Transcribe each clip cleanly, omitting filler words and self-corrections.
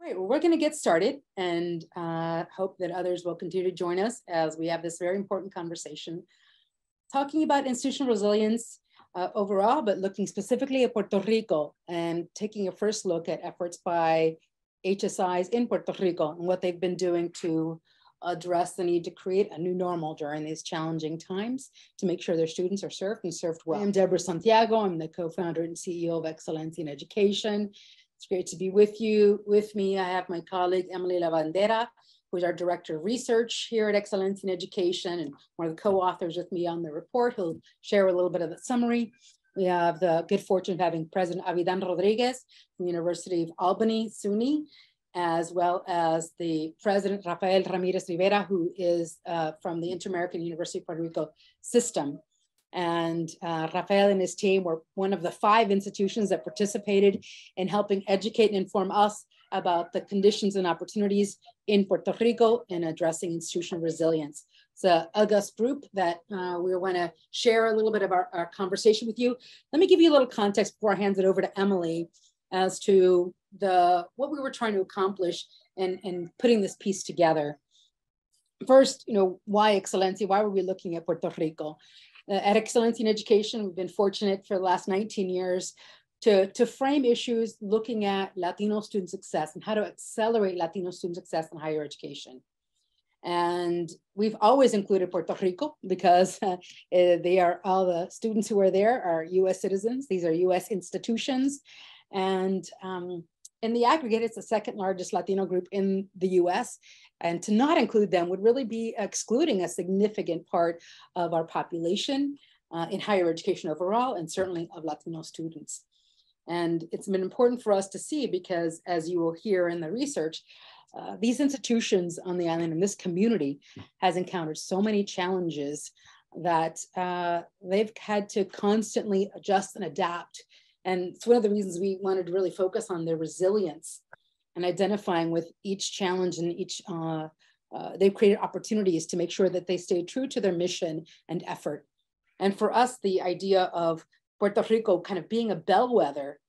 All right, well, we're going to get started and hope that others will continue to join us as we have this very important conversation talking about institutional resilience overall, but looking specifically at Puerto Rico and taking a first look at efforts by HSIs in Puerto Rico and what they've been doing to address the need to create a new normal during these challenging times to make sure their students are served and served well. I'm Deborah Santiago. I'm the co-founder and CEO of Excelencia in Education. It's great to be with you. With me, I have my colleague, Emily Lavandera, who is our Director of Research here at Excelencia in Education and one of the co-authors with me on the report. He'll share a little bit of the summary. We have the good fortune of having President Avidan Rodriguez from the University of Albany, SUNY, as well as the President Rafael Ramirez Rivera, who is from the Inter-American University of Puerto Rico system. And Rafael and his team were one of the 5 institutions that participated in helping educate and inform us about the conditions and opportunities in Puerto Rico in addressing institutional resilience. It's an august group that we want to share a little bit of our conversation with you. Let me give you a little context before I hand it over to Emily as to what we were trying to accomplish in putting this piece together. First, why Excelencia? Why were we looking at Puerto Rico? At Excelencia in Education, we've been fortunate for the last 19 years to frame issues looking at Latino student success and how to accelerate Latino student success in higher education. And we've always included Puerto Rico because all the students who are there are US citizens. These are US institutions. And in the aggregate, it's the second largest Latino group in the US. And to not include them would really be excluding a significant part of our population in higher education overall, and certainly of Latino students. And it's been important for us to see because, as you will hear in the research, these institutions on the island and this community has encountered so many challenges that they've had to constantly adjust and adapt. And it's one of the reasons we wanted to really focus on their resilience and identifying with each challenge and each, they've created opportunities to make sure that they stay true to their mission and effort. And for us, the idea of Puerto Rico kind of being a bellwether,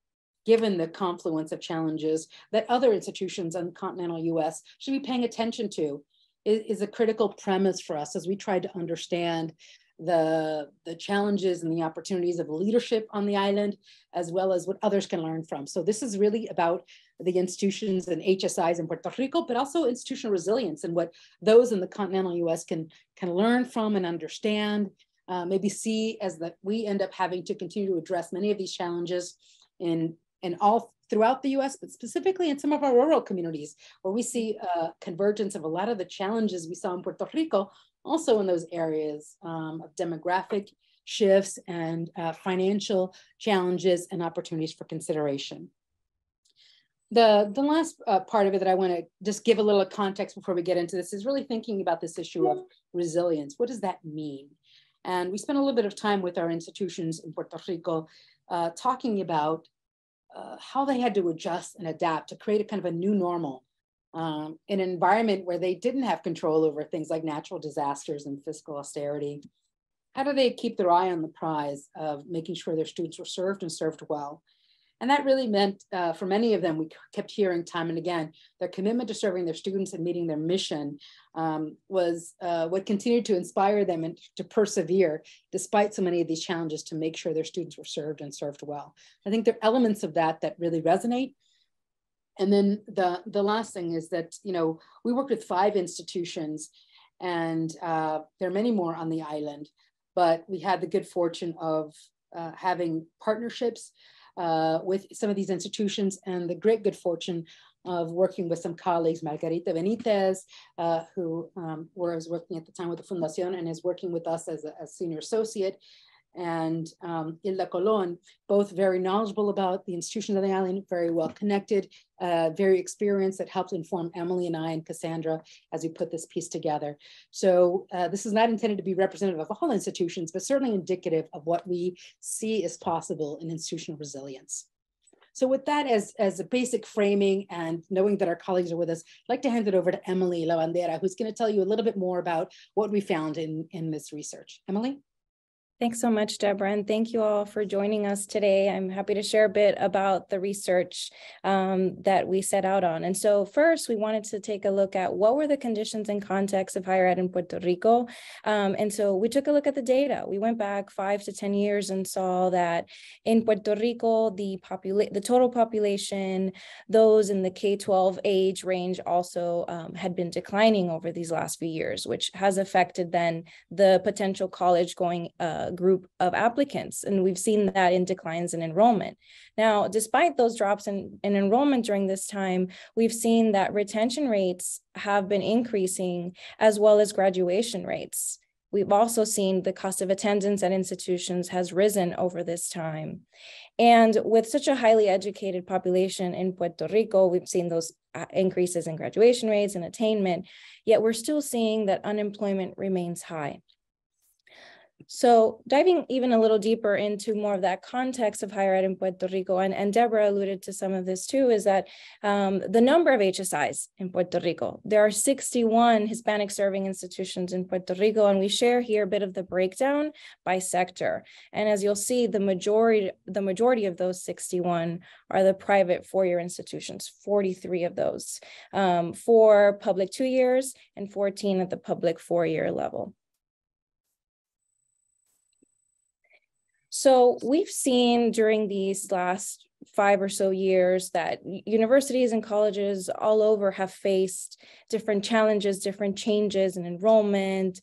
given the confluence of challenges that other institutions in the continental US should be paying attention to, is a critical premise for us as we try to understand the challenges and the opportunities of leadership on the island, as well as what others can learn from. So this is really about the institutions and HSIs in Puerto Rico, but also institutional resilience and what those in the continental US can learn from and understand, maybe see as that we end up having to continue to address many of these challenges in all throughout the US, but specifically in some of our rural communities where we see a convergence of a lot of the challenges we saw in Puerto Rico, also in those areas of demographic shifts and financial challenges and opportunities for consideration. The last part of it that I want to just give a little context before we get into this is really thinking about this issue of resilience. What does that mean? And we spent a little bit of time with our institutions in Puerto Rico talking about how they had to adjust and adapt to create a kind of a new normal in an environment where they didn't have control over things like natural disasters and fiscal austerity. How do they keep their eye on the prize of making sure their students were served and served well? And that really meant, for many of them, we kept hearing time and again, their commitment to serving their students and meeting their mission was what continued to inspire them and to persevere despite so many of these challenges to make sure their students were served and served well. I think there are elements of that really resonate. And then the last thing is that, we worked with 5 institutions and there are many more on the island, but we had the good fortune of having partnerships with some of these institutions and the great good fortune of working with some colleagues, Margarita Benitez, who was working at the time with the Fundación and is working with us as a senior associate, and Hilda Colon, both very knowledgeable about the institutions of the island, very well connected, very experienced, that helped inform Emily and I and Cassandra as we put this piece together. So this is not intended to be representative of all institutions, but certainly indicative of what we see as possible in institutional resilience. So with that as a basic framing and knowing that our colleagues are with us, I'd like to hand it over to Emily Lavandera, who's going to tell you a little bit more about what we found in this research. Emily? Thanks so much, Deborah, and thank you all for joining us today. I'm happy to share a bit about the research that we set out on. And so first, we wanted to take a look at what were the conditions and context of higher ed in Puerto Rico. And so we took a look at the data. We went back 5 to 10 years and saw that in Puerto Rico, the total population, those in the K-12 age range also had been declining over these last few years, which has affected then the potential college going group of applicants. And we've seen that in declines in enrollment. Now, despite those drops in enrollment during this time, we've seen that retention rates have been increasing as well as graduation rates. We've also seen the cost of attendance at institutions has risen over this time. And with such a highly educated population in Puerto Rico, we've seen those increases in graduation rates and attainment, yet we're still seeing that unemployment remains high. So diving even a little deeper into more of that context of higher ed in Puerto Rico, and Deborah alluded to some of this too, is that the number of HSIs in Puerto Rico, there are 61 Hispanic-Serving Institutions in Puerto Rico, and we share here a bit of the breakdown by sector. And as you'll see, the majority of those 61 are the private four-year institutions, 43 of those, 4 public 2 years and 14 at the public 4-year level. So we've seen during these last 5 or so years that universities and colleges all over have faced different challenges, different changes in enrollment,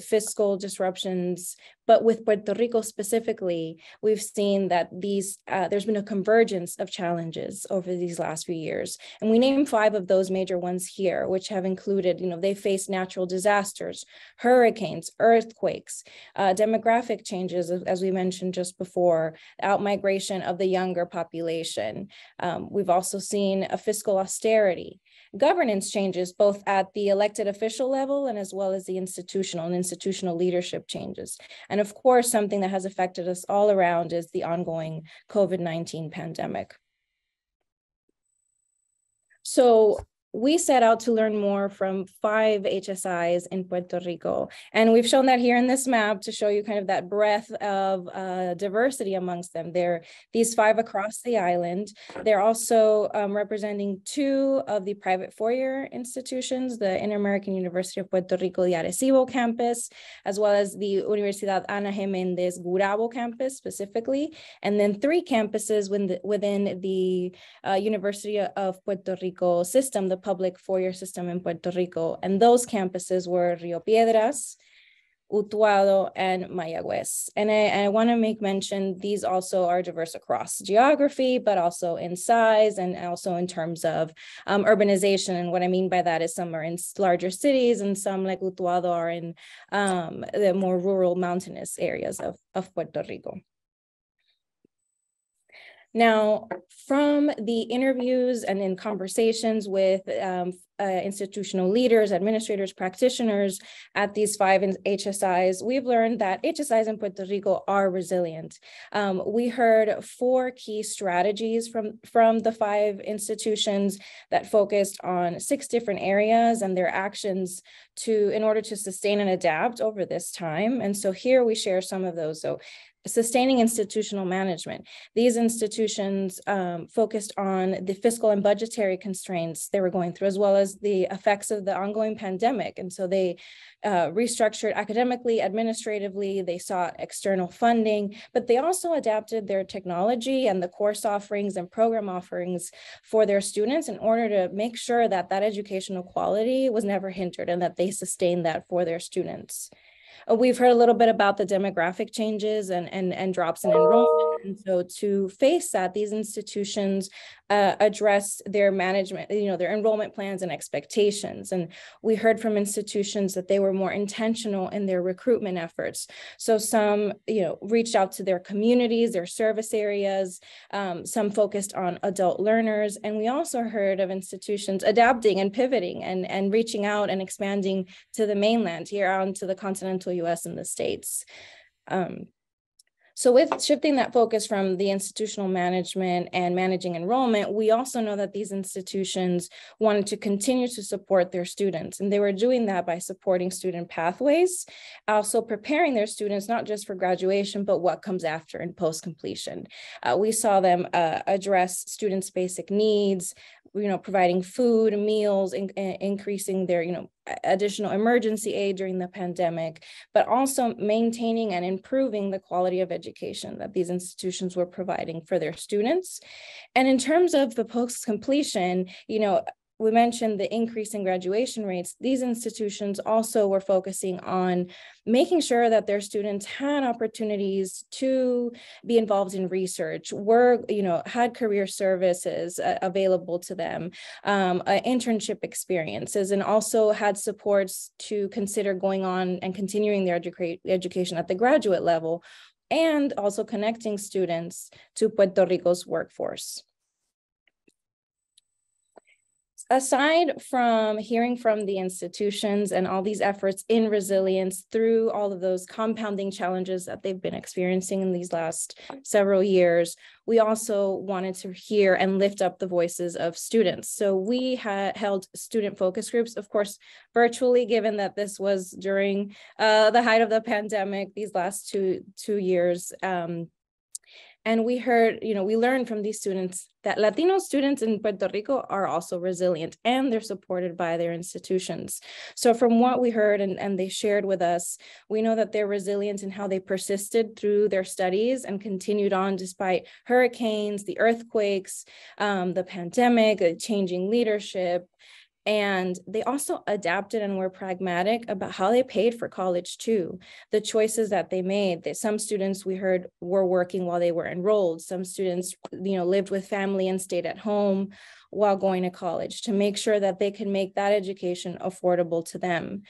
fiscal disruptions. But with Puerto Rico specifically, we've seen that there's been a convergence of challenges over these last few years. And we named 5 of those major ones here, which have included, they faced natural disasters, hurricanes, earthquakes, demographic changes, as we mentioned just before, outmigration of the younger population. We've also seen a fiscal austerity, governance changes, both at the elected official level and as well as the institutional leadership changes. And of course, something that has affected us all around is the ongoing COVID-19 pandemic. So we set out to learn more from 5 HSIs in Puerto Rico. And we've shown that here in this map to show you kind of that breadth of diversity amongst them. They're these 5 across the island. They're also representing 2 of the private 4-year institutions, the Inter-American University of Puerto Rico, the Arecibo campus, as well as the Universidad Ana Jiménez Gurabo campus specifically, and then 3 campuses within the University of Puerto Rico system, the public 4-year system in Puerto Rico. And those campuses were Rio Piedras, Utuado, and Mayagüez. And I want to make mention, these also are diverse across geography, but also in size and also in terms of urbanization. And what I mean by that is some are in larger cities and some, like Utuado, are in the more rural mountainous areas of Puerto Rico. Now, from the interviews and in conversations with institutional leaders, administrators, practitioners at these 5 HSIs, we've learned that HSIs in Puerto Rico are resilient. We heard 4 key strategies from the 5 institutions that focused on 6 different areas and their actions in order to sustain and adapt over this time. And so here we share some of those. So sustaining institutional management. These institutions focused on the fiscal and budgetary constraints they were going through, as well as the effects of the ongoing pandemic. And so they restructured academically, administratively, they sought external funding, but they also adapted their technology and the course offerings and program offerings for their students in order to make sure that that educational quality was never hindered and that they sustained that for their students. We've heard a little bit about the demographic changes and drops in enrollment. And so to face that, these institutions address their management, their enrollment plans and expectations. And we heard from institutions that they were more intentional in their recruitment efforts. So some, reached out to their communities, their service areas, some focused on adult learners. And we also heard of institutions adapting and pivoting and reaching out and expanding to the mainland, here onto the continental US and the States. So with shifting that focus from the institutional management and managing enrollment, we also know that these institutions wanted to continue to support their students. And they were doing that by supporting student pathways, also preparing their students, not just for graduation, but what comes after and post-completion. We saw them address students' basic needs, providing food, meals, increasing their, additional emergency aid during the pandemic, but also maintaining and improving the quality of education that these institutions were providing for their students. And in terms of the post-completion, we mentioned the increase in graduation rates. These institutions also were focusing on making sure that their students had opportunities to be involved in research, had career services available to them, internship experiences, and also had supports to consider going on and continuing their education at the graduate level, and also connecting students to Puerto Rico's workforce. Aside from hearing from the institutions and all these efforts in resilience through all of those compounding challenges that they've been experiencing in these last several years, we also wanted to hear and lift up the voices of students. So we had held student focus groups, of course, virtually, given that this was during the height of the pandemic, these last two years. And we heard, we learned from these students that Latino students in Puerto Rico are also resilient, and they're supported by their institutions. So from what we heard and they shared with us, we know that they're resilient in how they persisted through their studies and continued on despite hurricanes, the earthquakes, the pandemic, changing leadership. And they also adapted and were pragmatic about how they paid for college too. The choices that they made, that some students we heard were working while they were enrolled. Some students, lived with family and stayed at home while going to college to make sure that they can make that education affordable to them.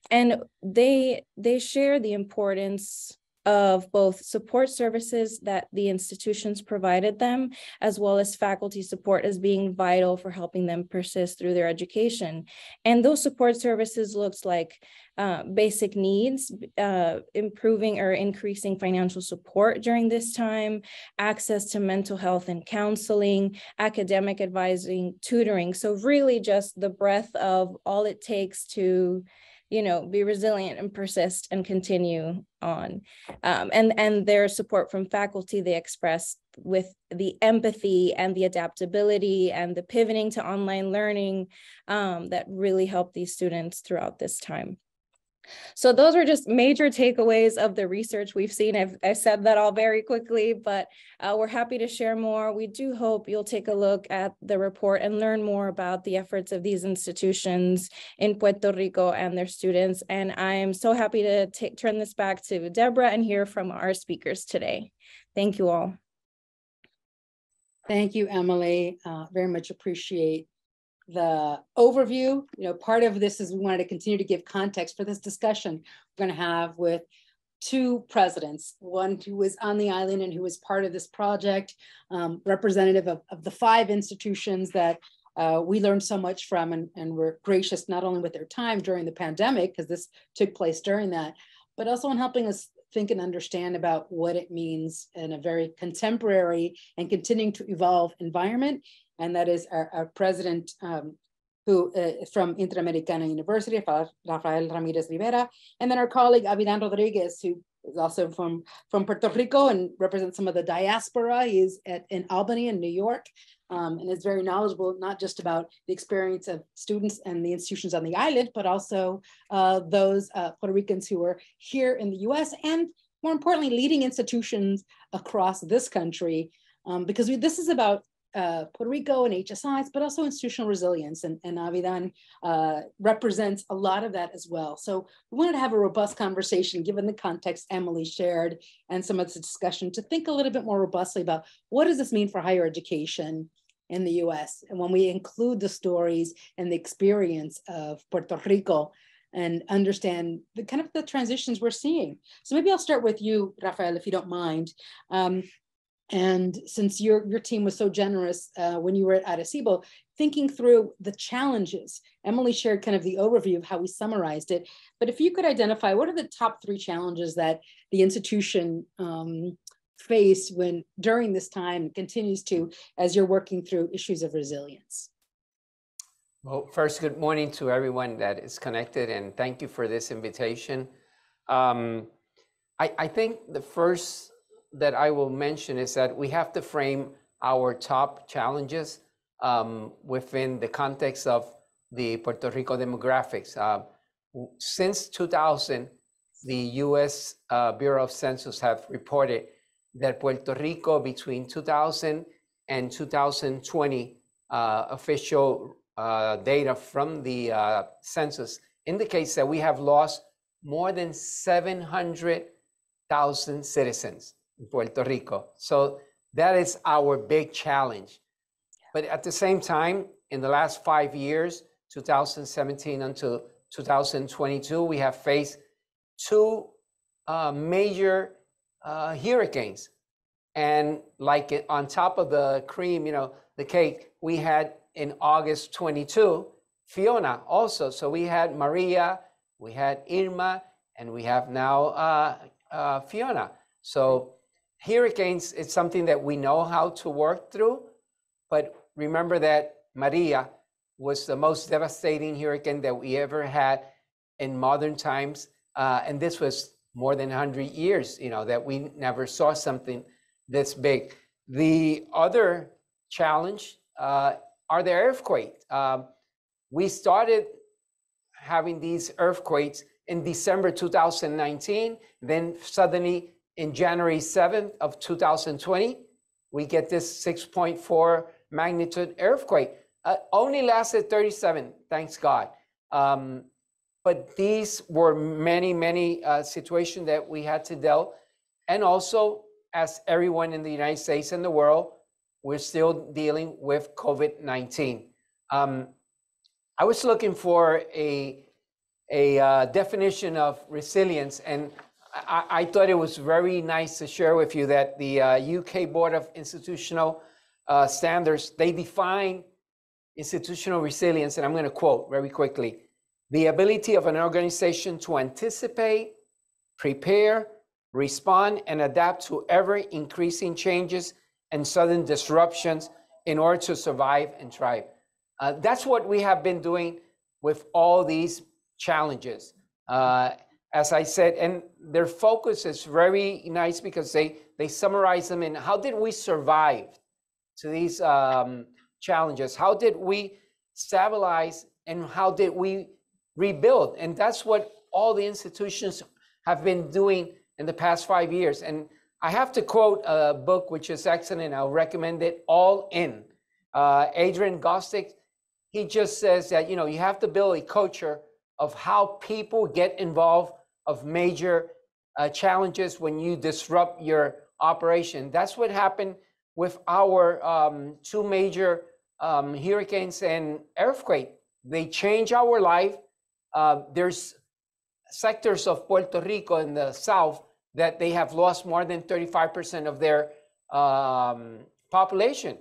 And they share the importance of both support services that the institutions provided them, as well as faculty support as being vital for helping them persist through their education. And those support services looks like basic needs, improving or increasing financial support during this time, access to mental health and counseling, academic advising, tutoring. So really just the breadth of all it takes to be resilient and persist and continue on. And their support from faculty, they expressed with the empathy and the adaptability and the pivoting to online learning that really helped these students throughout this time. So those are just major takeaways of the research we've seen. I've said that all very quickly, but we're happy to share more. We do hope you'll take a look at the report and learn more about the efforts of these institutions in Puerto Rico and their students. And I'm so happy to turn this back to Deborah and hear from our speakers today. Thank you all. Thank you, Emily. Very much appreciate the overview. Part of this is we wanted to continue to give context for this discussion we're going to have with two presidents, one who was on the island and who was part of this project, representative of the 5 institutions that we learned so much from and were gracious not only with their time during the pandemic, because this took place during that, but also in helping us think and understand about what it means in a very contemporary and continuing to evolve environment. And that is our president, who from Interamericana University, Rafael Ramirez Rivera, and then our colleague Avidan Rodriguez, who is also from Puerto Rico and represents some of the diaspora. He is in Albany in New York, and is very knowledgeable, not just about the experience of students and the institutions on the island, but also those Puerto Ricans who are here in the US, and more importantly, leading institutions across this country, because this is about Puerto Rico and HSIs, but also institutional resilience, and Avidan represents a lot of that as well. So we wanted to have a robust conversation, given the context Emily shared and some of the discussion, to think a little bit more robustly about what does this mean for higher education in the US, and when we include the stories and the experience of Puerto Rico and understand the kind of the transitions we're seeing. So maybe I'll start with you, Rafael, if you don't mind. And since your team was so generous when you were at Arecibo, thinking through the challenges, Emily shared kind of the overview of how we summarized it. But if you could identify, what are the top 3 challenges that the institution faced during this time continues to, as you're working through issues of resilience? Well, first, good morning to everyone that is connected, and thank you for this invitation. I think the first that I will mention is that we have to frame our top challenges within the context of the Puerto Rico demographics. Since 2000, the U.S. Bureau of Census have reported that Puerto Rico between 2000 and 2020 official data from the census indicates that we have lost more than 700,000 citizens in Puerto Rico. So that is our big challenge. But at the same time, in the last 5 years, 2017 until 2022, we have faced two major hurricanes. And like on top of the cream, the cake, we had in August 22, Fiona also. So we had Maria, we had Irma, and we have now Fiona. So hurricanes, it's something that we know how to work through. But remember that Maria was the most devastating hurricane that we ever had in modern times. And this was more than 100 years, that we never saw something this big. The other challenge are the earthquakes. We started having these earthquakes in December 2019. Then suddenly in January 7th of 2020, we get this 6.4 magnitude earthquake. Only lasted 37, thanks God. But these were many situations that we had to deal. And also, as everyone in the United States and the world, we're still dealing with COVID-19. I was looking for a definition of resilience, and I thought it was very nice to share with you that the UK Board of Institutional Standards, they define institutional resilience, and I'm going to quote very quickly: the ability of an organization to anticipate, prepare, respond, and adapt to ever-increasing changes and sudden disruptions in order to survive and thrive. That's what we have been doing with all these challenges. As I said, and their focus is very nice because they summarize them in how did we survive to these challenges? How did we stabilize, and how did we rebuild? And that's what all the institutions have been doing in the past 5 years. And I have to quote a book which is excellent. I'll recommend it, All In. Adrian Gostick, he just says that, you have to build a culture of how people get involved of major challenges when you disrupt your operation. That's what happened with our two major hurricanes and earthquake. They change our life. There's sectors of Puerto Rico in the south that they have lost more than 35% of their population.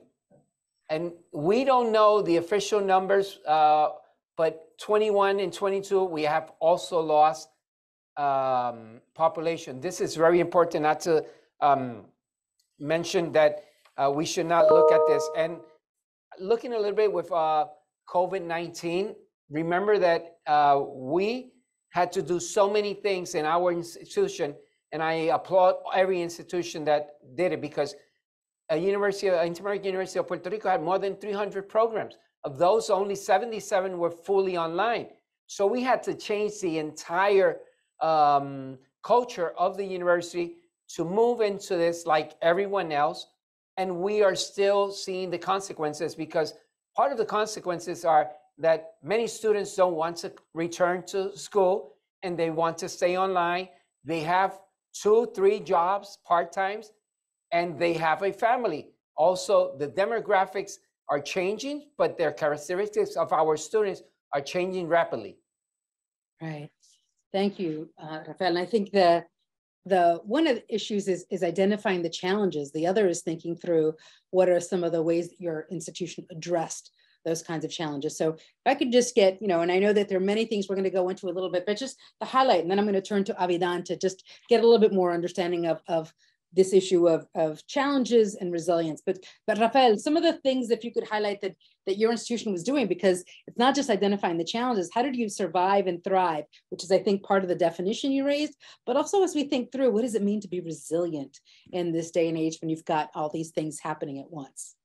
And we don't know the official numbers, but 21 and 22, we have also lost population. This is very important not to mention that we should not look at this. And looking a little bit with COVID-19, remember that we had to do so many things in our institution, and I applaud every institution that did it, because Inter-American University of Puerto Rico had more than 300 programs. Of those, only 77 were fully online. So we had to change the entire culture of the university to move into this like everyone else. And we are still seeing the consequences, because part of the consequences are that many students don't want to return to school and they want to stay online. They have 2-3 jobs, part-times, and they have a family. Also, the demographics are changing, but their characteristics of our students are changing rapidly. Right. Thank you, Rafael. And I think the one of the issues is identifying the challenges. The other is thinking through what are some of the ways that your institution addressed those kinds of challenges. So if I could just get, and I know that there are many things we're going to go into a little bit, but just the highlight, and then I'm going to turn to Avidan to just get a little bit more understanding of this issue of challenges and resilience. But Rafael, some of the things that you could highlight that your institution was doing, because it's not just identifying the challenges, how did you survive and thrive, which is, I think, part of the definition you raised, but also as we think through, what does it mean to be resilient in this day and age when you've got all these things happening at once?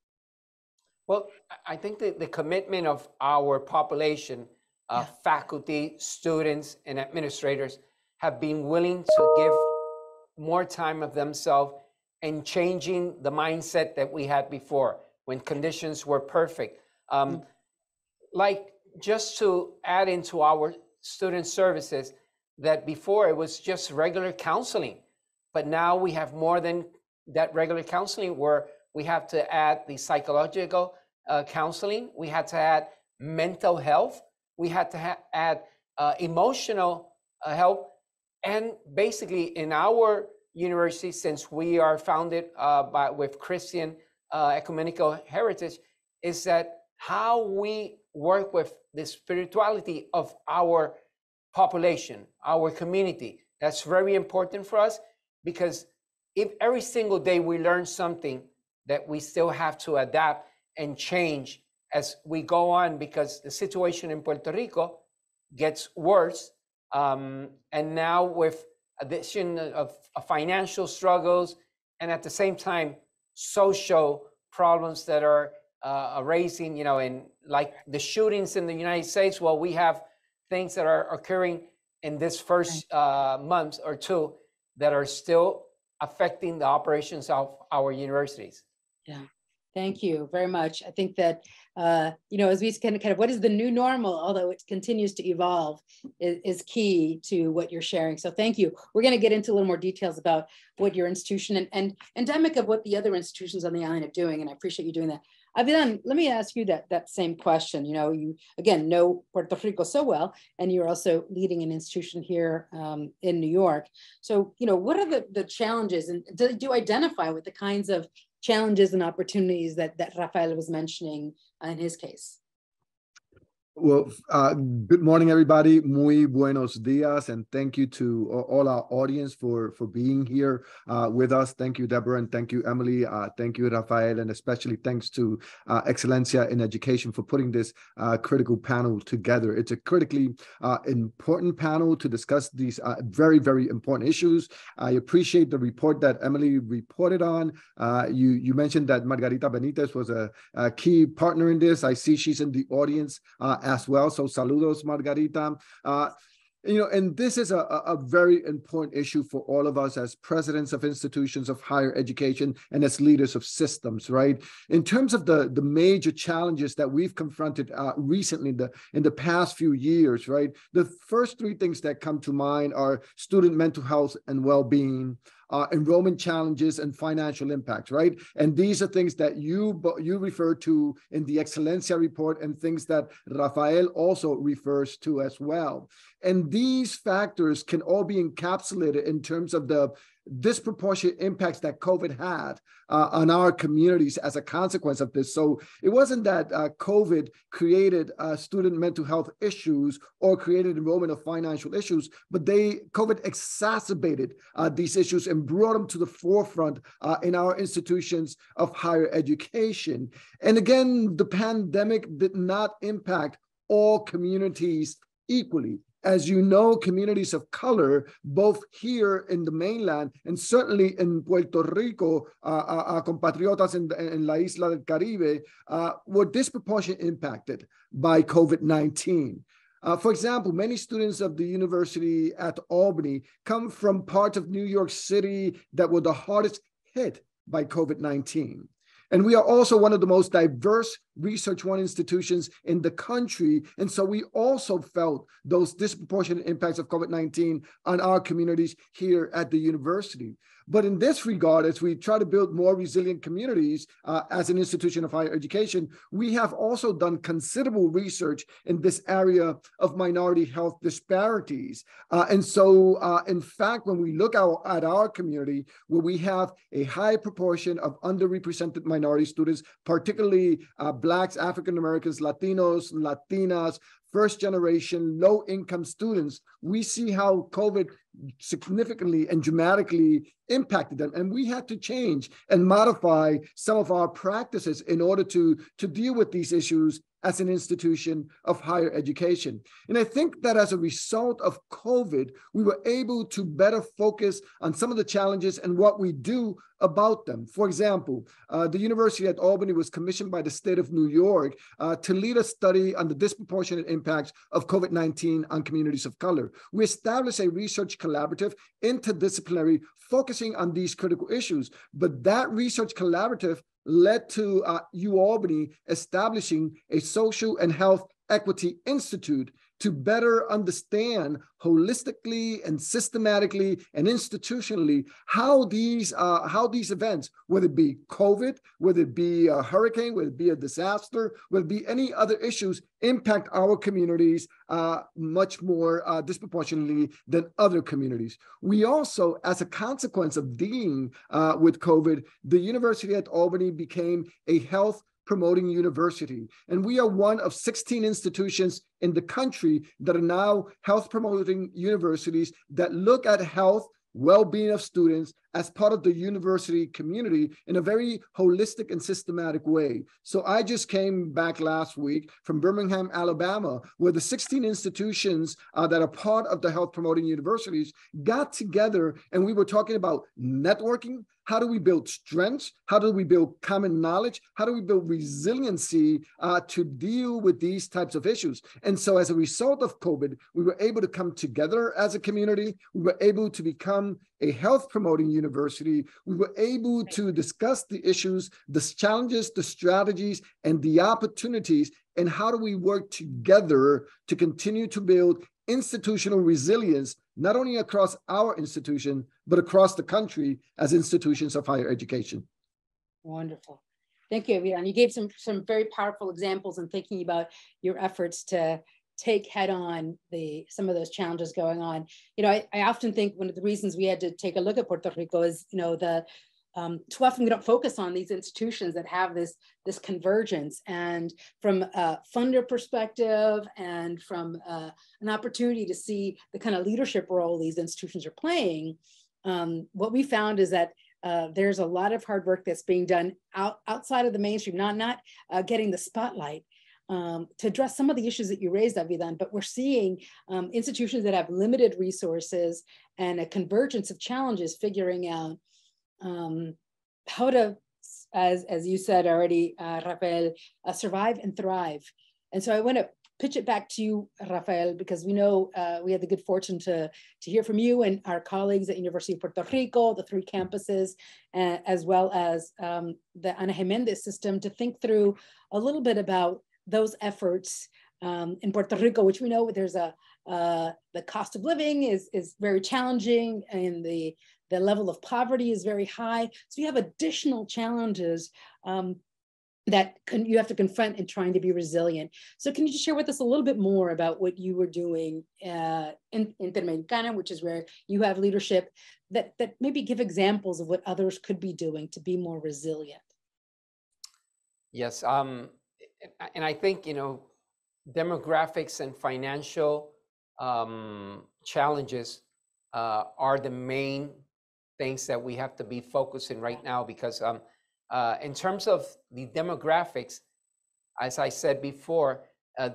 Well, I think that the commitment of our population, faculty, students, and administrators have been willing to give more time of themselves and changing the mindset that we had before when conditions were perfect. Like, just to add into our student services, that before it was just regular counseling, but now we have more than that regular counseling, where we have to add the psychological counseling, we had to add mental health, we had to add emotional help. And basically in our university, since we are founded with Christian ecumenical heritage, is that how we work with the spirituality of our population, our community. That's very important for us, because if every single day we learn something that we still have to adapt and change as we go on, because the situation in Puerto Rico gets worse. And now with addition of financial struggles, and at the same time, social problems that are raising, and like the shootings in the United States, well, we have things that are occurring in this first month or two that are still affecting the operations of our universities. Yeah. Thank you very much. I think that, as we kind of what is the new normal, although it continues to evolve, is key to what you're sharing. So thank you. We're going to get into a little more details about what your institution and endemic of what the other institutions on the island are doing. And I appreciate you doing that. Avidan, let me ask you that same question. You again know Puerto Rico so well, and you're also leading an institution here in New York. So, what are the challenges, and do you identify with the kinds of challenges and opportunities that Rafael was mentioning in his case? Well, good morning, everybody. Muy buenos dias, and thank you to all our audience for being here with us. Thank you, Deborah, and thank you, Emily. Thank you, Rafael, and especially thanks to Excelencia in Education for putting this critical panel together. It's a critically important panel to discuss these very, very important issues. I appreciate the report that Emily reported on. You mentioned that Margarita Benitez was a key partner in this. I see she's in the audience as well. So saludos, Margarita. And this is a very important issue for all of us as presidents of institutions of higher education and as leaders of systems, right? In terms of the major challenges that we've confronted recently in the past few years, right? The first three things that come to mind are student mental health and well-being, enrollment challenges, and financial impact, right? And these are things that you refer to in the Excelencia report, and things that Rafael also refers to as well. And these factors can all be encapsulated in terms of the disproportionate impacts that COVID had on our communities as a consequence of this. So it wasn't that COVID created student mental health issues or created enrollment of financial issues, but COVID exacerbated these issues and brought them to the forefront in our institutions of higher education. And again, the pandemic did not impact all communities equally. As you know, communities of color, both here in the mainland and certainly in Puerto Rico, our compatriotas in La Isla del Caribe, were disproportionately impacted by COVID-19. For example, many students of the University at Albany come from parts of New York City that were the hardest hit by COVID-19. And we are also one of the most diverse Research One institutions in the country. And so we also felt those disproportionate impacts of COVID-19 on our communities here at the university. But in this regard, as we try to build more resilient communities as an institution of higher education, we have also done considerable research in this area of minority health disparities. And so, in fact, when we look at our community, where we have a high proportion of underrepresented minority students, particularly Blacks, African Americans, Latinos, Latinas, first-generation, low-income students, we see how COVID significantly and dramatically impacted them. And we had to change and modify some of our practices in order to deal with these issues as an institution of higher education. And I think that as a result of COVID, we were able to better focus on some of the challenges and what we do about them. For example, the University at Albany was commissioned by the state of New York to lead a study on the disproportionate impacts of COVID-19 on communities of color. We established a research collaborative, interdisciplinary, focusing on these critical issues. But that research collaborative led to UAlbany establishing a social and health equity institute to better understand holistically and systematically and institutionally how these events, whether it be COVID, whether it be a hurricane, whether it be a disaster, whether it be any other issues, impact our communities much more disproportionately than other communities. We also, as a consequence of dealing with COVID, the University at Albany became a health promoting university. And we are one of 16 institutions in the country that are now health promoting universities that look at health, well-being of students as part of the university community in a very holistic and systematic way. So I just came back last week from Birmingham, Alabama, where the 16 institutions that are part of the health promoting universities got together, and we were talking about networking. How do we build strengths? How do we build common knowledge? How do we build resiliency to deal with these types of issues? And so as a result of COVID, we were able to come together as a community. We were able to become a health promoting university. We were able to discuss the issues, the challenges, the strategies, and the opportunities, and how do we work together to continue to build institutional resilience, not only across our institution, but across the country as institutions of higher education. Wonderful. Thank you, Avidan. You gave some very powerful examples in thinking about your efforts to take head on some of those challenges going on. You know, I often think one of the reasons we had to take a look at Puerto Rico is, you know, too often we don't focus on these institutions that have this convergence, and from a funder perspective and from an opportunity to see the kind of leadership role these institutions are playing, what we found is that there's a lot of hard work that's being done outside of the mainstream, not getting the spotlight to address some of the issues that you raised, Avidan, but we're seeing institutions that have limited resources and a convergence of challenges figuring out how to, as you said already, Rafael, survive and thrive. And so I want to pitch it back to you, Rafael, because we know we had the good fortune to hear from you and our colleagues at University of Puerto Rico, the 3 campuses, as well as the Ana Jiménez system, to think through a little bit about those efforts in Puerto Rico, which we know there's the cost of living is very challenging, and the level of poverty is very high. So you have additional challenges that you have to confront in trying to be resilient. So can you just share with us a little bit more about what you were doing in Interamericana, which is where you have leadership, that maybe give examples of what others could be doing to be more resilient? Yes, and I think, you know, demographics and financial challenges are the main things that we have to be focusing right now, because in terms of the demographics, as I said before,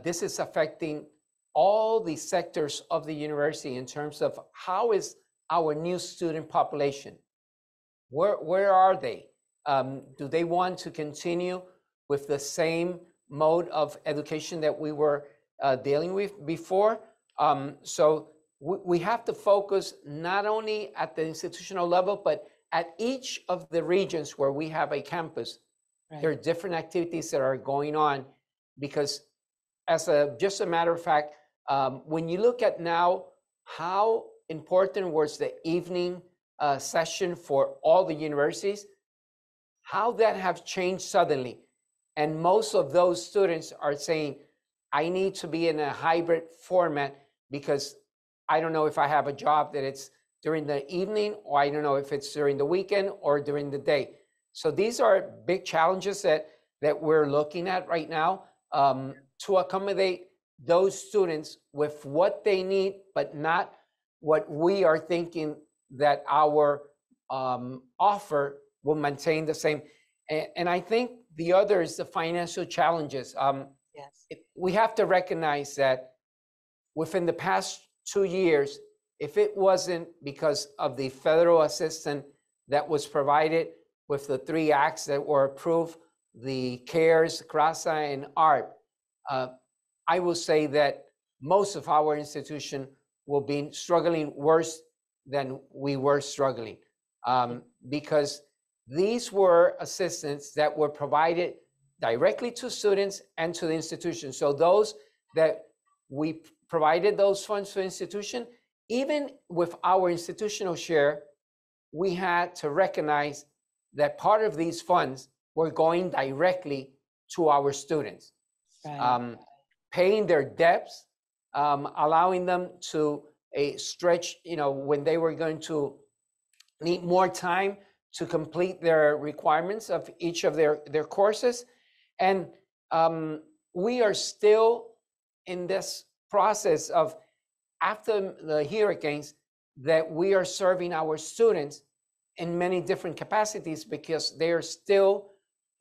this is affecting all the sectors of the university in terms of how is our new student population? Where are they? Do they want to continue with the same mode of education that we were dealing with before? So we have to focus not only at the institutional level, but at each of the regions where we have a campus. Right. There are different activities that are going on, because just a matter of fact, when you look at now how important was the evening session for all the universities, how that have changed suddenly. And most of those students are saying, I need to be in a hybrid format because I don't know if I have a job that it's during the evening, or I don't know if it's during the weekend or during the day. So these are big challenges that we're looking at right now to accommodate those students with what they need, but not what we are thinking that our offer will maintain the same. And I think the other is the financial challenges. Yes. We have to recognize that within the past 2 years, if it wasn't because of the federal assistance that was provided with the 3 acts that were approved, the CARES, CRASA, and ARP, I will say that most of our institution will be struggling worse than we were struggling, because these were assistance that were provided directly to students and to the institution. So those that we provided those funds to the institution, even with our institutional share, we had to recognize that part of these funds were going directly to our students, Right. paying their debts, allowing them to stretch, when they were going to need more time to complete their requirements of each of their courses. And we are still in this process of, after the hurricanes, that we are serving our students in many different capacities because they are still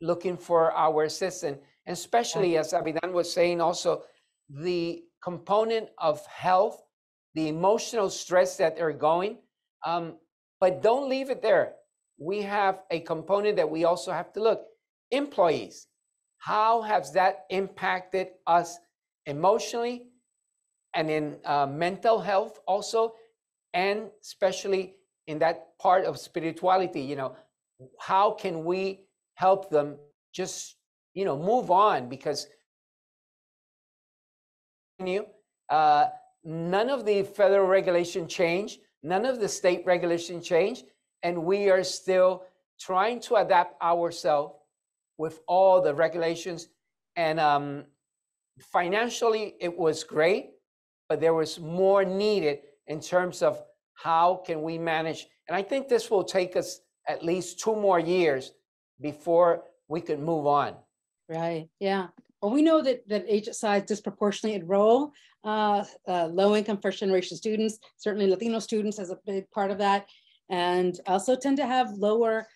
looking for our assistance. And especially, as Abidan was saying also, the component of health, the emotional stress that they're going, but don't leave it there. We have a component that we also have to look. Employees, how has that impacted us emotionally and in mental health also, and especially in that part of spirituality? How can we help them just, move on? Because none of the federal regulation changed, none of the state regulation changed, and we are still trying to adapt ourselves with all the regulations. And financially, it was great, but there was more needed in terms of how can we manage. And I think this will take us at least 2 more years before we can move on. Right. Yeah. Well, we know that HSIs disproportionately enroll low-income first-generation students, certainly Latino students as a big part of that, and also tend to have lower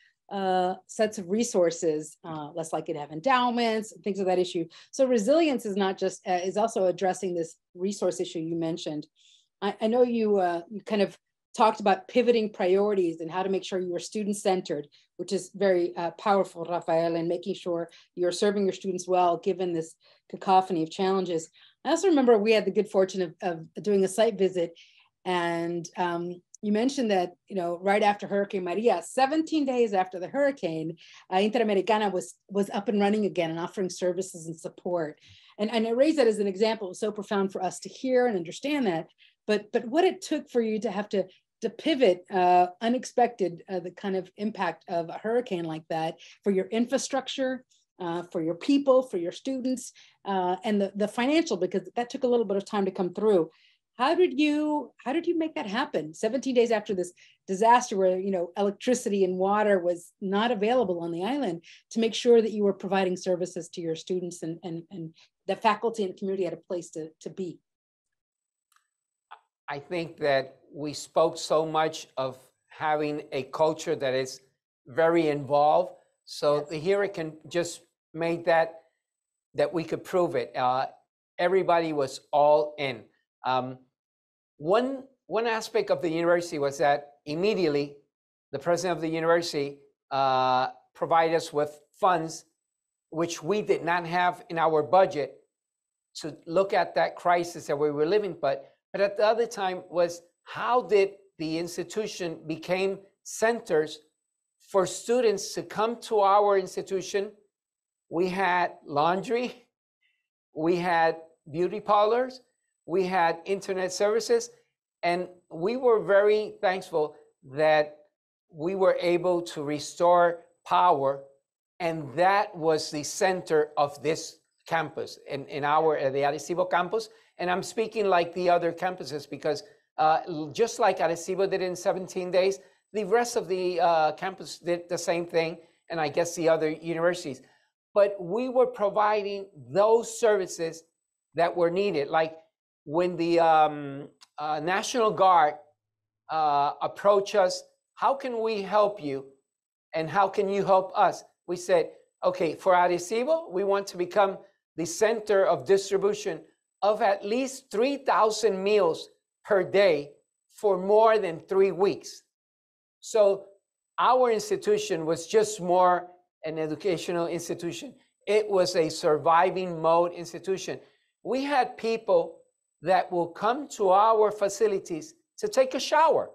sets of resources, less likely to have endowments, things of that issue. So resilience is not just, is also addressing this resource issue you mentioned. I know you kind of talked about pivoting priorities and how to make sure you are student-centered, which is very powerful, Rafael, and making sure you're serving your students well, given this cacophony of challenges. I also remember we had the good fortune of doing a site visit, and you mentioned that, right after Hurricane Maria, 17 days after the hurricane, Interamericana was up and running again and offering services and support. And I raise that as an example. It was so profound for us to hear and understand that. But what it took for you to have to pivot unexpected, the kind of impact of a hurricane like that for your infrastructure, for your people, for your students, and the financial, because that took a little bit of time to come through. How did you make that happen 17 days after this disaster where, electricity and water was not available on the island, to make sure that you were providing services to your students and the faculty and community had a place to be? I think that we spoke so much of having a culture that is very involved. So Yes. the hurricane just made that we could prove it. Everybody was all in. One aspect of the university was that immediately the president of the university provided us with funds, which we did not have in our budget, to look at that crisis that we were living. But at the other time was, how did the institution became centers for students to come to our institution? We had laundry, we had beauty parlors, we had internet services, and we were very thankful that we were able to restore power, and that was the center of this campus, in the Arecibo campus. And I'm speaking like the other campuses because just like Arecibo did in 17 days, the rest of the campus did the same thing, and I guess the other universities. But we were providing those services that were needed. Like when the National Guard approached us, how can we help you? And how can you help us? We said, okay, for Arecibo, we want to become the center of distribution of at least 3,000 meals per day for more than 3 weeks. So our institution was just more an educational institution. It was a surviving mode institution. We had people that will come to our facilities to take a shower.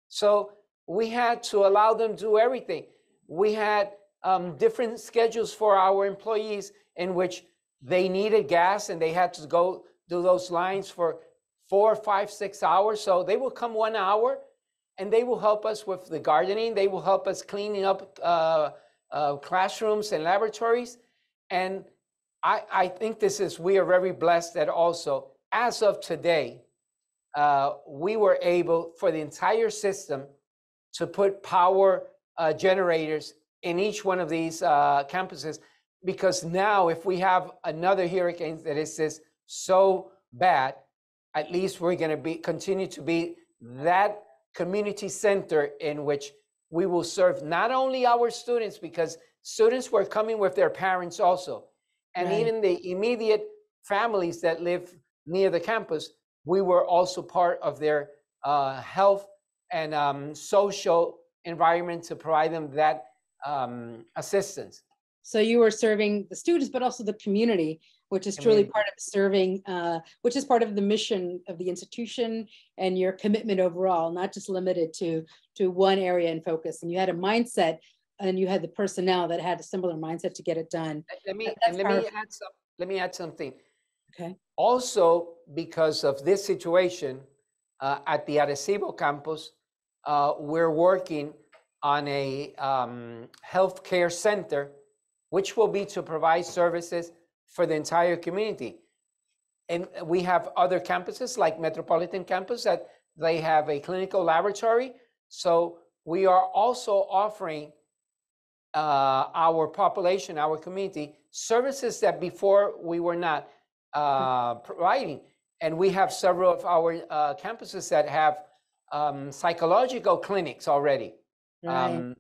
So we had to allow them to do everything. We had different schedules for our employees in which they needed gas and they had to go do those lines for 4, 5, 6 hours. So they will come 1 hour and they will help us with the gardening. They will help us cleaning up classrooms and laboratories. And I think we are very blessed that also, as of today, we were able for the entire system to put power generators in each one of these campuses, because now if we have another hurricane that is this so bad, at least we're going to continue to be that community center in which we will serve not only our students, because students were coming with their parents also, and even the immediate families that live near the campus, we were also part of their health and social environment to provide them that assistance. So you were serving the students, but also the community, which is truly part of serving, which is part of the mission of the institution and your commitment overall, not just limited to one area and focus. And you had a mindset, and you had the personnel that had a similar mindset to get it done. Let me add something. Okay. Also, because of this situation at the Arecibo campus, we're working on a healthcare center, which will be to provide services for the entire community. And we have other campuses like Metropolitan Campus that they have a clinical laboratory. So we are also offering our population, our community, services that before we were not providing. And we have several of our campuses that have psychological clinics already. Right.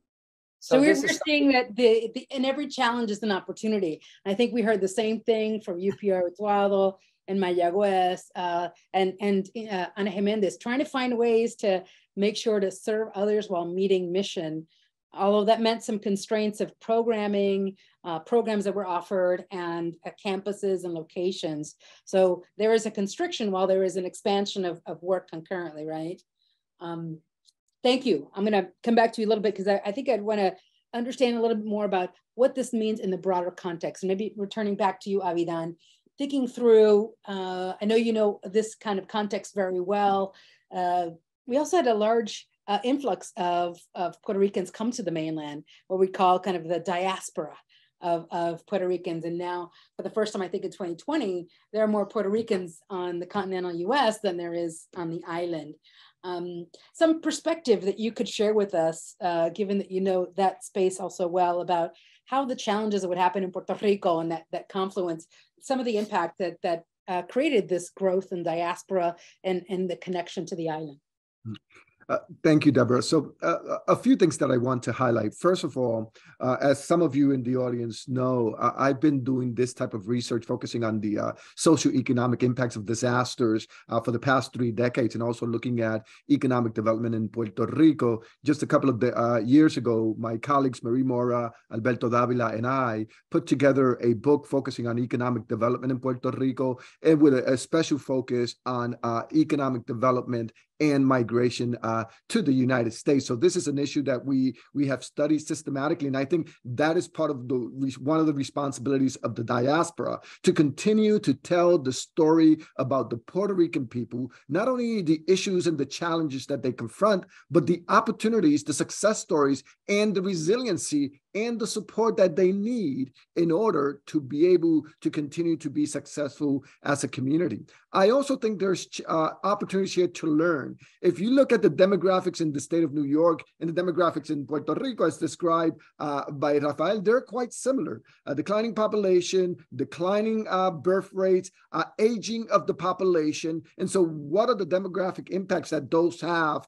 So we're seeing that in every challenge is an opportunity. I think we heard the same thing from UPR Utuado and Mayagüez and Ana Jimenez, trying to find ways to make sure to serve others while meeting mission. Although that meant some constraints of programming, programs that were offered, and campuses and locations. So there is a constriction while there is an expansion of work concurrently, right? Thank you. I'm going to come back to you a little bit because I think I'd want to understand a little bit more about what this means in the broader context. And maybe returning back to you, Avidan, thinking through, I know you know this kind of context very well. We also had a large influx of Puerto Ricans come to the mainland, what we call kind of the diaspora of Puerto Ricans. And now, for the first time, I think in 2020, there are more Puerto Ricans on the continental US than there is on the island. Some perspective that you could share with us, given that you know that space also well, about how the challenges that would happen in Puerto Rico and that confluence, some of the impact that created this growth in diaspora and the connection to the island. Thank you, Deborah. So a few things that I want to highlight. First of all, as some of you in the audience know, I've been doing this type of research focusing on the socioeconomic impacts of disasters for the past 3 decades, and also looking at economic development in Puerto Rico. Just a couple of years ago, my colleagues Marie Mora, Alberto Davila, and I put together a book focusing on economic development in Puerto Rico, and with a special focus on economic development and migration to the United States. So this is an issue that we have studied systematically, and I think that is part of one of the responsibilities of the diaspora, to continue to tell the story about the Puerto Rican people, not only the issues and the challenges that they confront, but the opportunities, the success stories, and the resiliency and the support that they need in order to be able to continue to be successful as a community. I also think there's opportunities here to learn. If you look at the demographics in the state of New York and the demographics in Puerto Rico as described by Rafael, they're quite similar. Declining population, declining birth rates, aging of the population. And so what are the demographic impacts that those have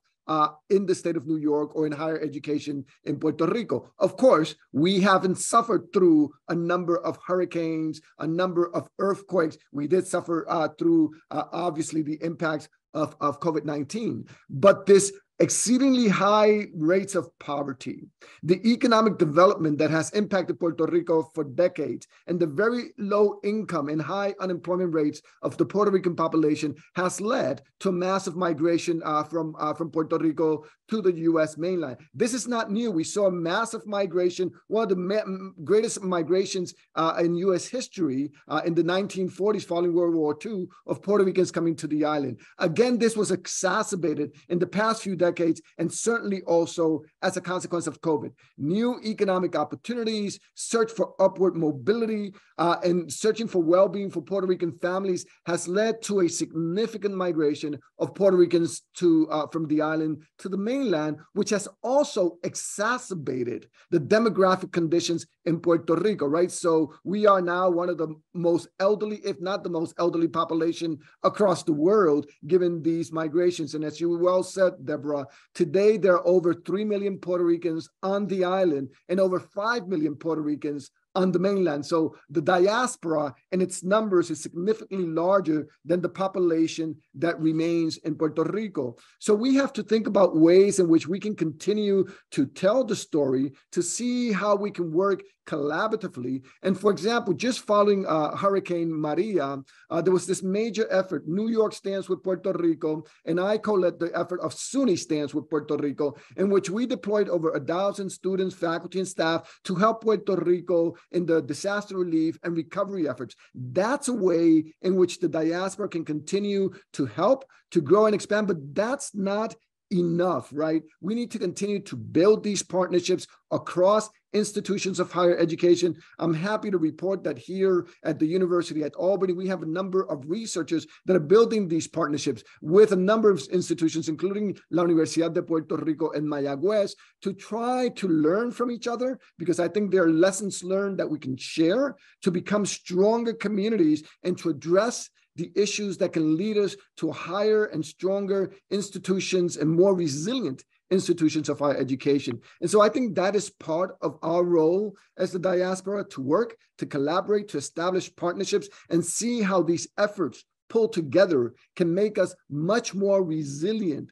in the state of New York or in higher education in Puerto Rico? Of course, we haven't suffered through a number of hurricanes, a number of earthquakes. We did suffer through, obviously, the impacts of COVID-19. But this exceedingly high rates of poverty, the economic development that has impacted Puerto Rico for decades, and the very low income and high unemployment rates of the Puerto Rican population has led to massive migration from Puerto Rico to the U.S. mainland. This is not new. We saw a massive migration, one of the greatest migrations in U.S. history in the 1940s following World War II of Puerto Ricans coming to the island. Again, this was exacerbated in the past few decades, and certainly also as a consequence of COVID. New economic opportunities, search for upward mobility, and searching for well-being for Puerto Rican families has led to a significant migration of Puerto Ricans from the island to the mainland, which has also exacerbated the demographic conditions in Puerto Rico, right? So we are now one of the most elderly, if not the most elderly population across the world, given these migrations. And as you well said, Deborah, today there are over 3 million Puerto Ricans on the island and over 5 million Puerto Ricans on the mainland. So the diaspora and its numbers is significantly larger than the population that remains in Puerto Rico. So we have to think about ways in which we can continue to tell the story, to see how we can work collaboratively. And for example, just following Hurricane Maria, there was this major effort. New York stands with Puerto Rico, and I co-led the effort of SUNY stands with Puerto Rico, in which we deployed over 1,000 students, faculty, and staff to help Puerto Rico in the disaster relief and recovery efforts. That's a way in which the diaspora can continue to help, to grow and expand, but that's not enough, right? We need to continue to build these partnerships across institutions of higher education. I'm happy to report that here at the University at Albany, we have a number of researchers that are building these partnerships with a number of institutions, including La Universidad de Puerto Rico and Mayagüez, to try to learn from each other, because I think there are lessons learned that we can share to become stronger communities and to address the issues that can lead us to higher and stronger institutions and more resilient institutions of higher education. And so I think that is part of our role as the diaspora, to work, to collaborate, to establish partnerships and see how these efforts pulled together can make us much more resilient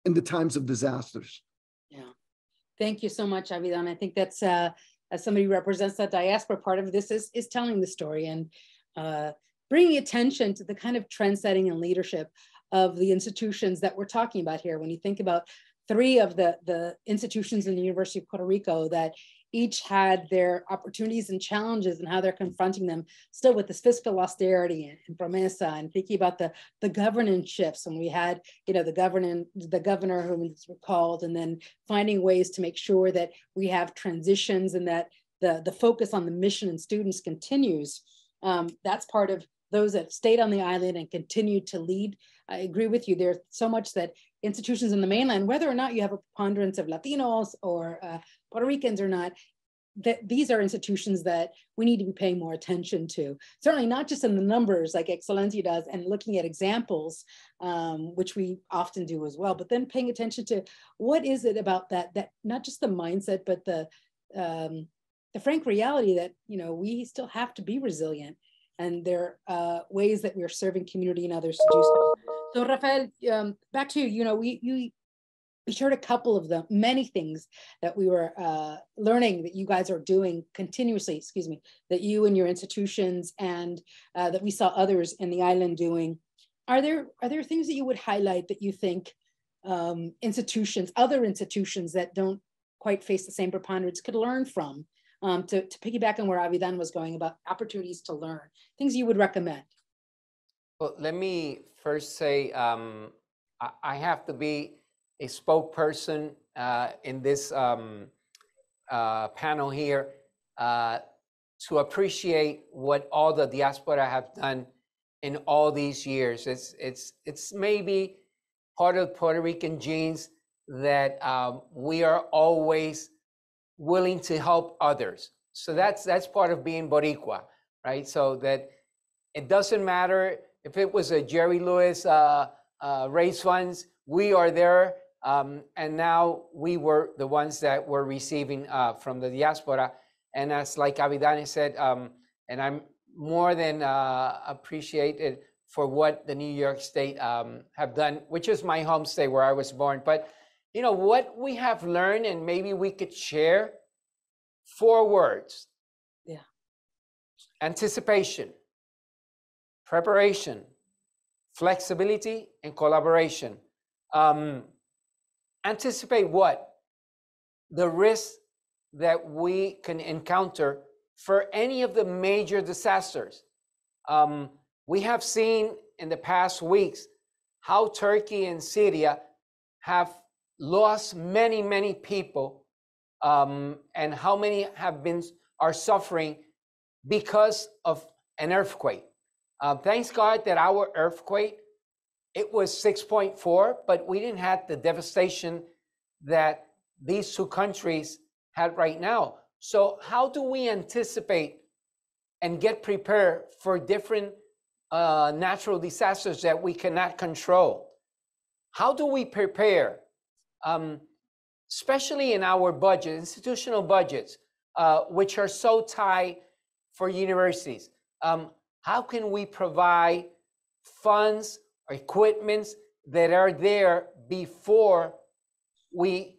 in the times of disasters. Yeah. Thank you so much, Avidan. I think that's, as somebody who represents that diaspora, part of this is telling the story and bringing attention to the kind of trend setting and leadership of the institutions that we're talking about here. When you think about 3 of the institutions in the University of Puerto Rico that each had their opportunities and challenges and how they're confronting them still with this fiscal austerity and promesa, and thinking about the governance shifts when we had, you know, the governor who was recalled, and then finding ways to make sure that we have transitions and that the focus on the mission and students continues. That's part of those that stayed on the island and continued to lead. I agree with you. There's so much that institutions in the mainland, whether or not you have a preponderance of Latinos or Puerto Ricans or not, that these are institutions that we need to be paying more attention to. Certainly not just in the numbers like Excelencia does and looking at examples, which we often do as well, but then paying attention to what is it about that not just the mindset, but the frank reality that, you know, we still have to be resilient. And there are ways that we are serving community and others to do so. So Rafael, back to you. You know, we shared a couple of the many things that we were learning that you guys are doing continuously, that you and your institutions and that we saw others in the island doing. Are there things that you would highlight that you think other institutions that don't quite face the same preponderance could learn from? To piggyback on where Avidan was going about opportunities to learn, things you would recommend? Well, let me first say, I have to be a spokesperson in this panel here to appreciate what all the diaspora have done in all these years. It's maybe part of Puerto Rican genes that we are always willing to help others. So that's part of being Boricua, right? So that it doesn't matter if it was a Jerry Lewis raise funds, we are there. And now we were the ones that were receiving from the diaspora. And as like Avidane said, and I'm more than appreciated for what the New York State have done, which is my home state where I was born. But you know what we have learned, and maybe we could share 4 words. Yeah. Anticipation, preparation, flexibility, and collaboration. Anticipate what? The risks that we can encounter for any of the major disasters. We have seen in the past weeks how Turkey and Syria have lost many, many people, and how many are suffering because of an earthquake. Thanks God that our earthquake, it was 6.4, but we didn't have the devastation that these 2 countries had right now. So how do we anticipate and get prepared for different natural disasters that we cannot control? How do we prepare, especially in our budget, institutional budgets, which are so tight for universities? How can we provide funds or equipments that are there before we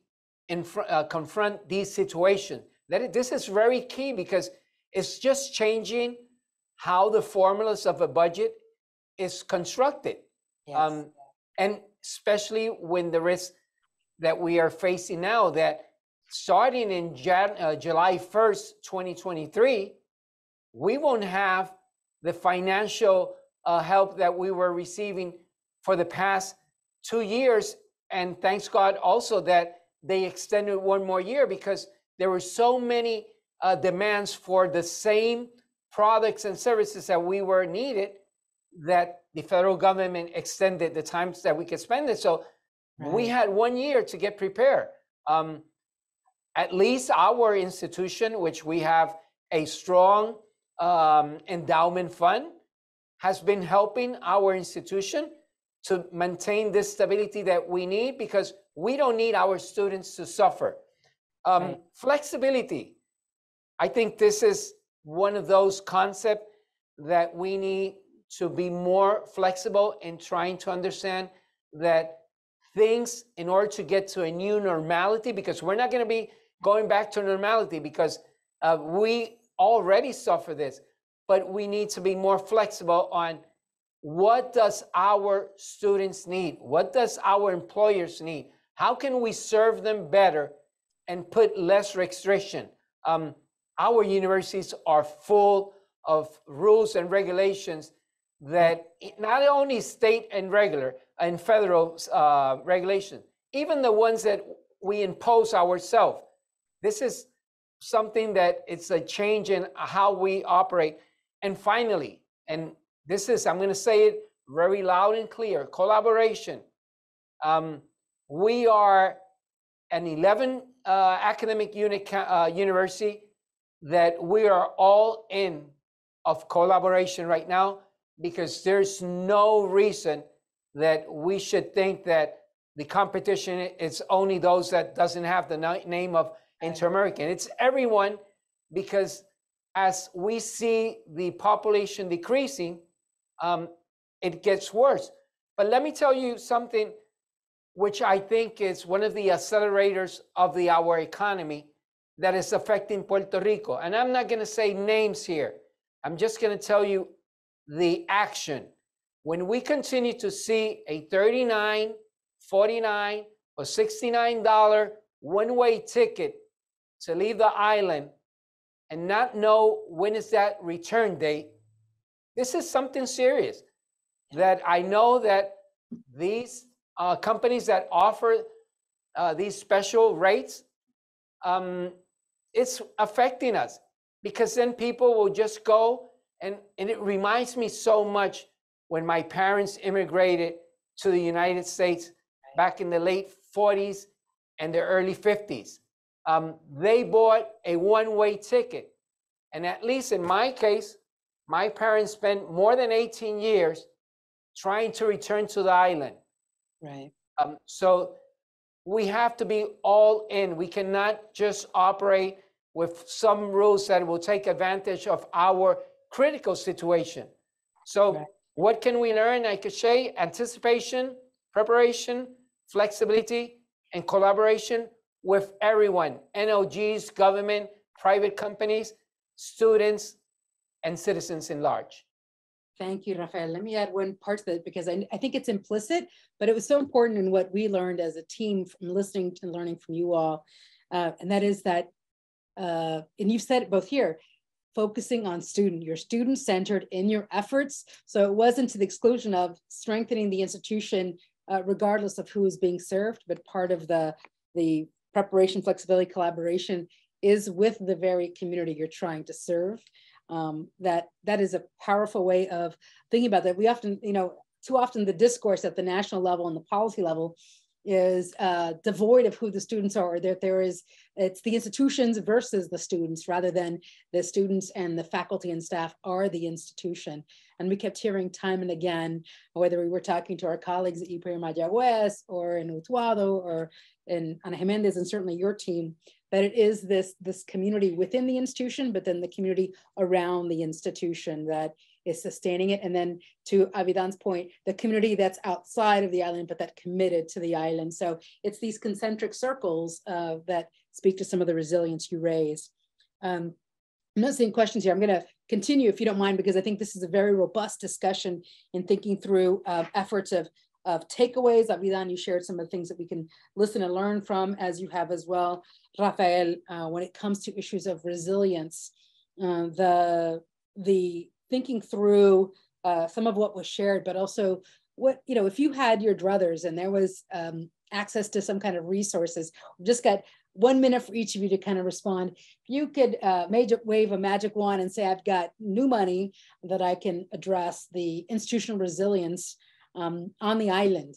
confront these situations? This is very key, because it's just changing how the formulas of a budget is constructed. Yes. And especially when the risk that we are facing now, that starting in July 1st, 2023, we won't have the financial help that we were receiving for the past 2 years. And thanks God also that they extended 1 more year, because there were so many demands for the same products and services that we were needed, that the federal government extended the times that we could spend it. So we had 1 year to get prepared. At least our institution, which we have a strong endowment fund, has been helping our institution to maintain this stability that we need, because we don't need our students to suffer. Flexibility. I think this is one of those concepts that we need to be more flexible in trying to understand that things, in order to get to a new normality, because we're not going to be going back to normality, because we already suffer this, but we need to be more flexible on what does our students need? What does our employers need? How can we serve them better and put less restriction? Our universities are full of rules and regulations that not only state and regular and federal regulation, even the ones that we impose ourselves. This is something that it's a change in how we operate. And finally, and this is, I'm going to say it very loud and clear, collaboration. We are an 11 academic unit university that we are all in of collaboration right now, because there's no reason that we should think that the competition is only those that doesn't have the name of Inter-American. It's everyone, because as we see the population decreasing, it gets worse. But let me tell you something which I think is one of the accelerators of our economy that is affecting Puerto Rico. And I'm not going to say names here. I'm just going to tell you the action. When we continue to see a $39, $49, or $69 one-way ticket to leave the island and not know when is that return date, this is something serious. That I know that these companies that offer these special rates, it's affecting us, because then people will just go, and it reminds me so much when my parents immigrated to the United States back in the late 40s and the early 50s. They bought a one-way ticket. And at least in my case, my parents spent more than 18 years trying to return to the island. Right. So we have to be all in. We cannot just operate with some rules that will take advantage of our critical situation. So what can we learn? I could say anticipation, preparation, flexibility, and collaboration with everyone: NLGs, government, private companies, students, and citizens in large. Thank you, Rafael. Let me add one part to that, because I think it's implicit, but it was so important in what we learned as a team from listening and learning from you all. And that is that, and you've said it both here, focusing on you're student-centered in your efforts. So it wasn't to the exclusion of strengthening the institution, regardless of who is being served, but part of the preparation, flexibility, collaboration is with the very community you're trying to serve. That is a powerful way of thinking about that. We often, too often the discourse at the national level and the policy level is devoid of who the students are, or that it's the institutions versus the students, rather than the students and the faculty and staff are the institution. And we kept hearing time and again, whether we were talking to our colleagues at IPR Mayagüez or in Utuado or in Ana Jiménez, and certainly your team, that it is this community within the institution, but then the community around the institution that is sustaining it. And then to Avidan's point, the community that's outside of the island, but that committed to the island. So it's these concentric circles that speak to some of the resilience you raise. I'm not seeing questions here. I'm gonna continue, if you don't mind, because I think this is a very robust discussion in thinking through efforts of takeaways. Avidan, you shared some of the things that we can listen and learn from, as you have as well, Rafael, when it comes to issues of resilience, the thinking through some of what was shared, but also what, if you had your druthers and there was access to some kind of resources, we just got 1 minute for each of you to kind of respond. If you could wave a magic wand and say, I've got new money that I can address the institutional resilience on the island,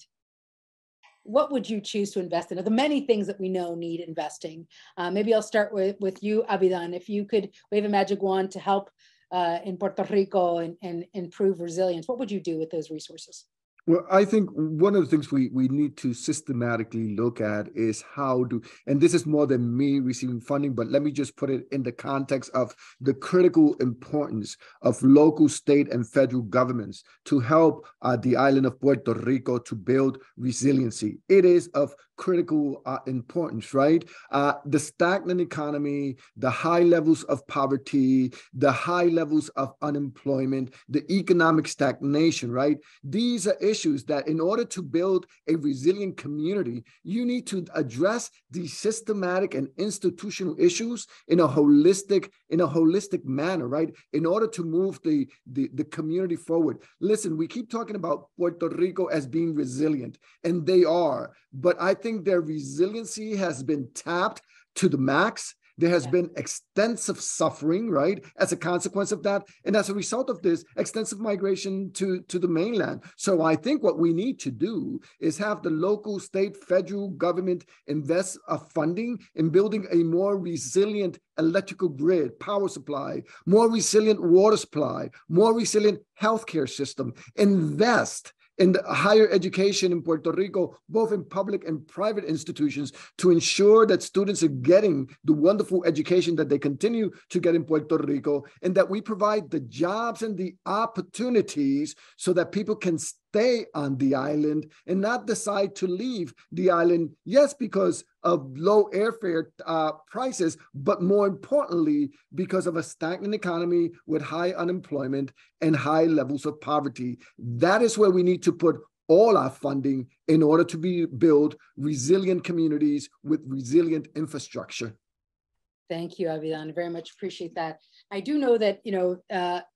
what would you choose to invest in? Of the many things that we know need investing. Maybe I'll start with you, Avidan. If you could wave a magic wand to help in Puerto Rico and improve resilience, what would you do with those resources? Well, I think one of the things we need to systematically look at is and this is more than me receiving funding, but let me just put it in the context of the critical importance of local, state, and federal governments to help the island of Puerto Rico to build resiliency. It is of critical importance, right? The stagnant economy, the high levels of poverty, the high levels of unemployment, the economic stagnation, right? These are issues that in order to build a resilient community, you need to address these systematic and institutional issues in a holistic manner, right? In order to move the community forward. Listen, we keep talking about Puerto Rico as being resilient, and they are, but I think their resiliency has been tapped to the max. There has been extensive suffering, right, as a consequence of that. And as a result of this, extensive migration to the mainland. So I think what we need to do is have the local, state, federal government invest funding in building a more resilient electrical grid, power supply, more resilient water supply, more resilient healthcare system. Invest in the higher education in Puerto Rico, both in public and private institutions, to ensure that students are getting the wonderful education that they continue to get in Puerto Rico, and that we provide the jobs and the opportunities so that people can stay on the island and not decide to leave the island, yes, because of low airfare prices, but more importantly, because of a stagnant economy with high unemployment and high levels of poverty. That is where we need to put all our funding in order to build resilient communities with resilient infrastructure. Thank you, Avidan. Very much appreciate that. I do know that,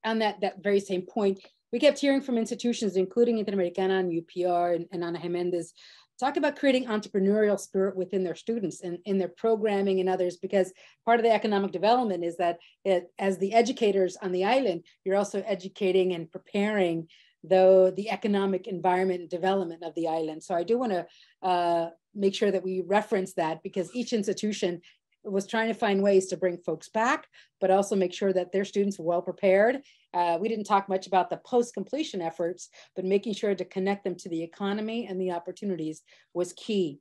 on that very same point, we kept hearing from institutions, including Interamericana and UPR and Ana Jiménez, talk about creating entrepreneurial spirit within their students and in their programming and others, because part of the economic development is that as the educators on the island, you're also educating and preparing the economic environment and development of the island. So I do want to make sure that we reference that, because each institution was trying to find ways to bring folks back, but also make sure that their students were well prepared. We didn't talk much about the post-completion efforts, but making sure to connect them to the economy and the opportunities was key.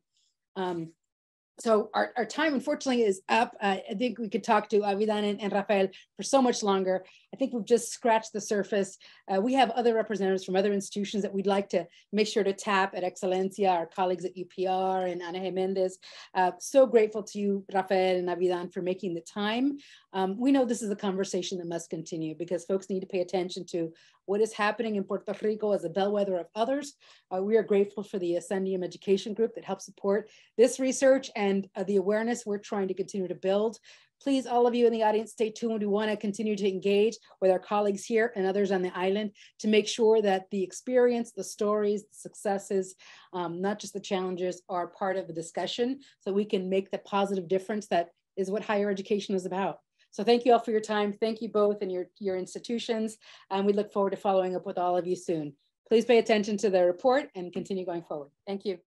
So our time, unfortunately, is up. I think we could talk to Avidan and Rafael for so much longer. I think we've just scratched the surface. We have other representatives from other institutions that we'd like to make sure to tap at Excelencia, our colleagues at UPR and Ana Jimenez. So grateful to you, Rafael and Avidan, for making the time. We know this is a conversation that must continue, because folks need to pay attention to what is happening in Puerto Rico as a bellwether of others. We are grateful for the Ascendium Education Group that helps support this research and the awareness we're trying to continue to build. Please, all of you in the audience, stay tuned. We want to continue to engage with our colleagues here and others on the island to make sure that the experience, the stories, the successes, not just the challenges, are part of the discussion, so we can make the positive difference that is what higher education is about. So thank you all for your time. Thank you both and your institutions. And we look forward to following up with all of you soon. Please pay attention to the report and continue going forward. Thank you.